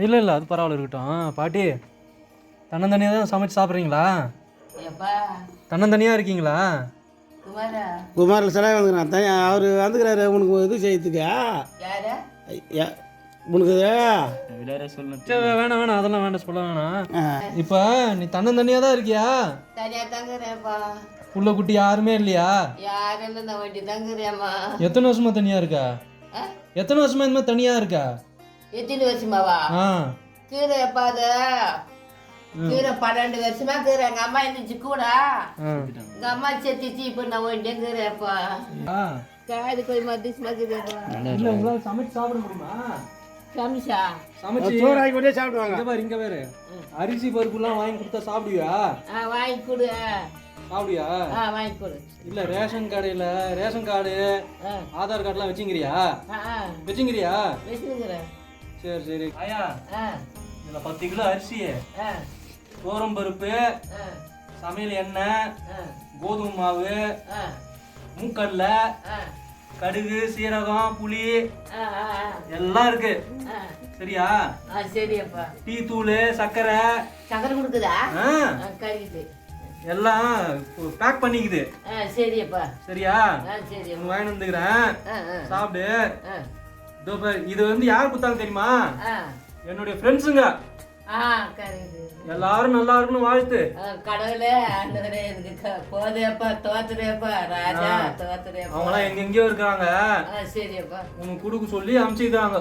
இல்லை இல்லை அது பரவாயில்ல இருக்கட்டும். பாட்டி தன்னந்தனியாக தான் சமைச்சு சாப்பிட்றீங்களா? தன்னந்தனியாக இருக்கீங்களா? குமாரில் சிலை வந்துக்கிறான் தனி அவர் வந்துக்கிறாரு உனக்கு இது செய்யறதுக்கா உனக்கு வேணாம் வேணாம் அதெல்லாம் வேண்டாம் சொல்ல வேணாம். இப்போ நீ தன்னந்தனியாக தான் இருக்கியா? புள்ள குட்டி யாருமே இல்லையா? எத்தனை வருஷமா தனியாக இருக்கா? எத்தனை வருஷமா இந்த மாதிரி தனியாக இருக்கா? எத்தனை வருஷமாவா? கீரை எப்பாத கீரை 12 வருஷமா கீரை எங்க அம்மா இருந்துச்சு கூட எங்க அம்மா செத்துச்சு. இப்ப நான் ஒண்டியப்பா காது போய் மத்தியமா உங்களால் சமைச்சு சாப்பிட முடியுமா? சமைச்சா சமைச்சு சோறாக்கி கொண்டே சாப்பிடுவாங்க. இங்க பாரு இங்க வேறு அரிசி பருப்புலாம் வாங்கி கொடுத்தா சாப்பிடுவியா? வாங்கி கொடு. சாப்பிடுவியா? வாங்கி கொடு. இல்ல ரேஷன் கடையில ரேஷன் கார்டு ஆதார் கார்டுலாம் வச்சுங்கிறியா? வச்சுங்கிறியா? வச்சுக்கிறேன். சரி சரி. ஆயா இதுல 10 கிலோ அரிசி, சோரம் பருப்பு, சமையல் எண்ணெய், கோதுமை மாவு, மூக்கடலை, கடுகு, சீரகம், புளி எல்லாம் இருக்கு. சரியா? சரியப்பா. டீ தூள், சர்க்கரை கொடுக்குதா? கறிக்குது எல்லாம் பேக் பண்ணிக்குது. சரியப்பா. சரியா? சரி வாங்கி வந்துக்கிறேன், சாப்பிடு. இது வந்து யார் கொடுத்தாங்க தெரியுமா? என்னுடைய ஃப்ரெண்ட்ஸுங்க. எல்லாரும் நல்லா இருக்குன்னு வாழ்த்து. கடவுளே ஆண்டவரே எனக்கு போதேப்பா தோத்துறேப்பா ராஜா தோத்துறேப்பா. அவங்களாம் எங்கெங்கயோ இருக்காங்க. சரியப்பா. உனக்கு கொடுக்க சொல்லி அனுப்பிச்சிருக்காங்க.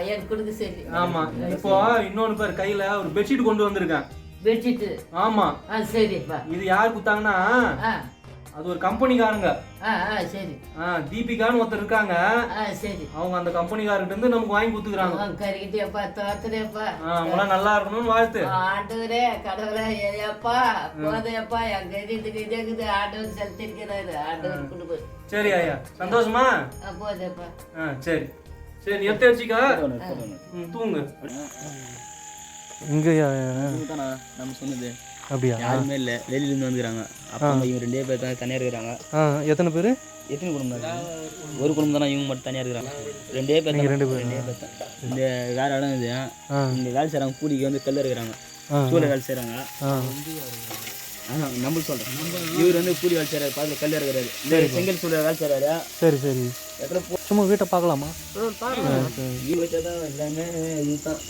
எனக்கு கொடுக்க சரி. ஆமா. இப்போ இன்னொன்னு பேர் கையில ஒரு பெட்ஷீட் கொண்டு வந்திருக்கேன். பெட்ஷீட்? ஆமா. சரிப்பா. இது யார் கொடுத்தாங்கன்னா அது ஒரு கம்பெனிக்காரங்க. சரி. தீபிகான்னு ஒருத்தர் இருக்காங்க. சரி. அவங்க அந்த கம்பெனிக்காரர்கிட்ட இருந்து நமக்கு வாங்கி கொடுத்துக்கிறாங்க. கறிக்கிட்டேப்பா தோத்துறேப்பா. அவங்களாம் நல்லா இருக்கணும்னு வாழ்த்து. ஆண்டவரே கடவுளே ஏப்பா போதையப்பா என் கறித்துக்கு இதேக்குது ஆண்டவர் செலுத்திருக்கிறாரு. ஆண்டவர் கொடுப்பு. சரி ஐயா சந்தோஷமா? போதையப்பா. சரி சரி எடுத்து வச்சுக்கா. தூங்கு. இங்கயா நம்ம சொன்னது அப்படியா? யாருமே இல்லை, வெளியிலேருந்து வந்துக்கிறாங்க. அப்பா இவங்க 2 பேர் தான் தனியாக இருக்கிறாங்க. எத்தனை பேர்? எத்தனை குடும்பம் தான்? ஒரு குடும்பம் தானே, இவங்க மட்டும் தனியாக இருக்கிறாங்க. 2 பேர். 2 பேர் தான். இந்த வேற இடம் இது. இங்கே வேலை செய்கிறாங்க, கூலிக்கு வந்து கல் இருக்கிறாங்க, சூழல் வேலை செய்கிறாங்க. நம்மளுக்கு சொல்கிறேன், இவர் வந்து கூலி வேலை செய்கிறாரு, பார்த்து கல் இருக்கிறாரு. இந்த செங்கல் சூழல் வேலை செய்கிறாரு. சரி சரி. எத்தனை சும்மா வீட்டை பார்க்கலாமா? வீடு வச்சா தான் எல்லாமே இதுதான்.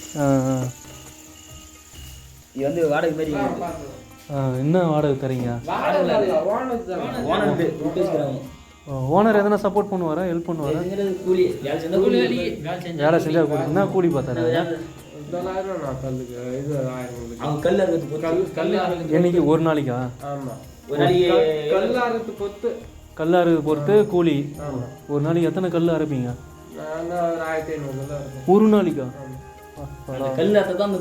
இது வந்து வாடகை மாதிரி. என்ன வாடகை தரீங்க? ஓனர் எதனா சப்போர்ட் பண்ணுவாரா, ஹெல்ப் பண்ணுவாரா? கூலி வேலை செஞ்சா கூலி. என்ன கூலி பார்த்தாரு? என்னைக்கு? ஒரு நாளைக்கா? கல்லாறு பொறுத்து கூலி. ஒரு நாளைக்கு எத்தனை கல் அரைப்பீங்க? ஒரு நாளைக்கா?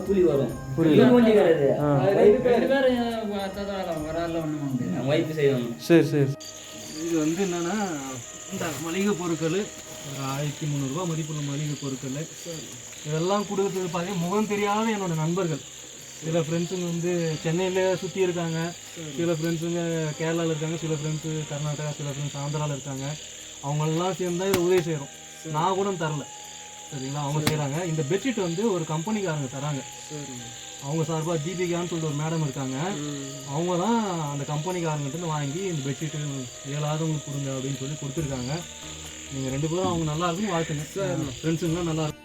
கூலி வரும். சரி சரி. இது வந்து என்னன்னா இந்த மளிகை பொருட்கள் ஒரு 1300 ரூபா மதிப்புள்ள மளிகை பொருட்கள் இதெல்லாம் கொடுக்குறது பார்த்தீங்கன்னா முகம் தெரியாத என்னோடய நண்பர்கள். சில ஃப்ரெண்ட்ஸுங்க வந்து சென்னையில் சுற்றி இருக்காங்க, சில ஃப்ரெண்ட்ஸுங்க கேரளாவில் இருக்காங்க, சில ஃப்ரெண்ட்ஸு கர்நாடகா, சில ஃப்ரெண்ட்ஸ் ஆந்திராவில் இருக்காங்க. அவங்களெல்லாம் சேர்ந்து தான் இதை உதவி செய்கிறோம். நான் கூட தரல. சரிங்களா? அவங்க செய்கிறாங்க. இந்த பெட்ஷீட் வந்து ஒரு கம்பெனிக்காரங்க தராங்க. அவங்க சார்பாக தீபிகான்னு சொல்லிட்டு ஒரு மேடம் இருக்காங்க. அவங்க தான் அந்த கம்பெனிக்காரங்கிட்ட வாங்கி இந்த பெட்ஷீட்டு இயலாதவங்களுக்கு கொடுங்க அப்படின்னு சொல்லி கொடுத்துருக்காங்க. நீங்கள் 2 பேரும் அவங்க நல்லா இருக்குன்னு வாழ்த்துங்க. ஃப்ரெண்ட்ஸுங்களாம் நல்லா இருக்கும்.